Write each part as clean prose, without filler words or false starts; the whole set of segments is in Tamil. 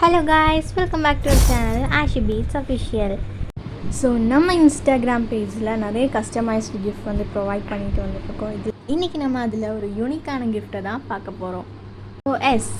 Hello guys, welcome back to our channel Ashi Beats Official. So நம்ம இன்ஸ்டாகிராம் பேஜில் நிறைய கஸ்டமைஸ்டு கிஃப்ட் வந்து ப்ரொவைட் பண்ணிட்டு வந்துட்டுருக்கோம். இன்றைக்கி நம்ம அதில் ஒரு யூனிக்கான கிஃப்ட்டை தான் பார்க்க போகிறோம். So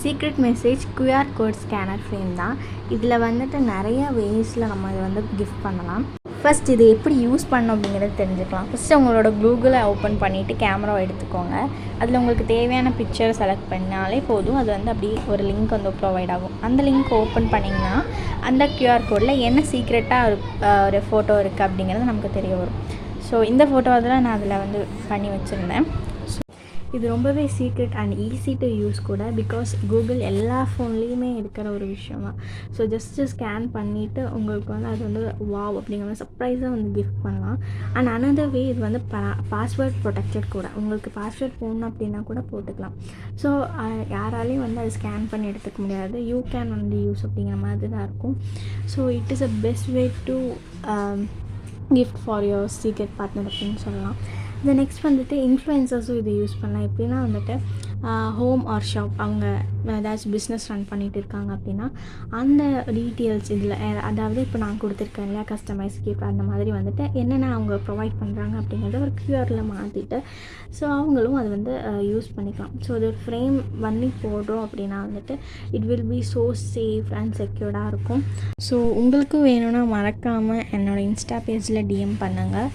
secret message QR code scanner frame தான். இதில் வந்துட்டு நிறைய வேஸில் நம்ம இதை வந்து கிஃப்ட் பண்ணலாம். ஃபஸ்ட் இது எப்படி யூஸ் பண்ணணும் அப்படிங்கிறது தெரிஞ்சுக்கலாம். ஃபஸ்ட்டு உங்களோட கூகுளை ஓப்பன் பண்ணிவிட்டு கேமராவை எடுத்துக்கோங்க. அதில் உங்களுக்கு தேவையான பிக்சரை செலக்ட் பண்ணாலே போதும். அது வந்து அப்படியே ஒரு லிங்க் வந்து ப்ரொவைட் ஆகும். அந்த லிங்க் ஓப்பன் பண்ணிங்கன்னா அந்த QR கோடில் என்ன சீக்ரெட்டாக ஒரு ஃபோட்டோ இருக்குது அப்படிங்கிறது நமக்கு தெரிய வரும். ஸோ இந்த ஃபோட்டோ தான் நான் அதில் வந்து பண்ணி வச்சுருந்தேன். இது ரொம்பவே secret and easy to use கூட, பிகாஸ் கூகுள் எல்லா ஃபோன்லேயுமே இருக்கிற ஒரு விஷயம் தான். ஸோ ஜஸ்ட்டு ஸ்கேன் பண்ணிவிட்டு உங்களுக்கு வந்து அது வந்து வாவ் அப்படிங்கிற மாதிரி சர்ப்ரைஸாக வந்து கிஃப்ட் பண்ணலாம். அண்ட் அனதர் வே இது வந்து பாஸ்வேர்ட் ப்ரொடெக்டட் கூட. உங்களுக்கு பாஸ்வேர்ட் போடணும் அப்படின்னா கூட போட்டுக்கலாம். ஸோ யாராலையும் வந்து அது ஸ்கேன் பண்ணி எடுத்துக்க முடியாது. யூ கேன் வந்து யூஸ் அப்படிங்கிற மாதிரி தான் இருக்கும். So it is a best way to gift for your secret partner அப்படின்னு சொல்லலாம். இந்த நெக்ஸ்ட் வந்துட்டு இன்ஃப்ளூயன்சர்ஸும் இது யூஸ் பண்ணலாம். எப்படின்னா வந்துட்டு ஹோம் ஆர் ஷாப், அவங்க ஏதாச்சும் பிஸ்னஸ் ரன் பண்ணிகிட்டு இருக்காங்க அப்படின்னா அந்த டீட்டெயில்ஸ் இதில், அதாவது இப்போ நான் கொடுத்துருக்கேன் இல்லையா கஸ்டமைஸ் கிஃப்ட், அந்த மாதிரி வந்துட்டு என்னென்ன அவங்க ப்ரொவைட் பண்ணுறாங்க அப்படிங்கிறத ஒரு QRல மாற்றிட்டு ஸோ அவங்களும் அது வந்து யூஸ் பண்ணிக்கலாம். ஸோ அது ஃப்ரேம் பண்ணி போடுறோம் அப்படின்னா வந்துட்டு it will be so safe and செக்யூர்டாக இருக்கும். ஸோ உங்களுக்கும் வேணும்னா மறக்காமல் என்னோடய இன்ஸ்டா பேஜில் DM பண்ணுங்கள்.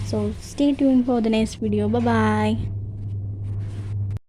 So stay tuned for the next video. Bye bye.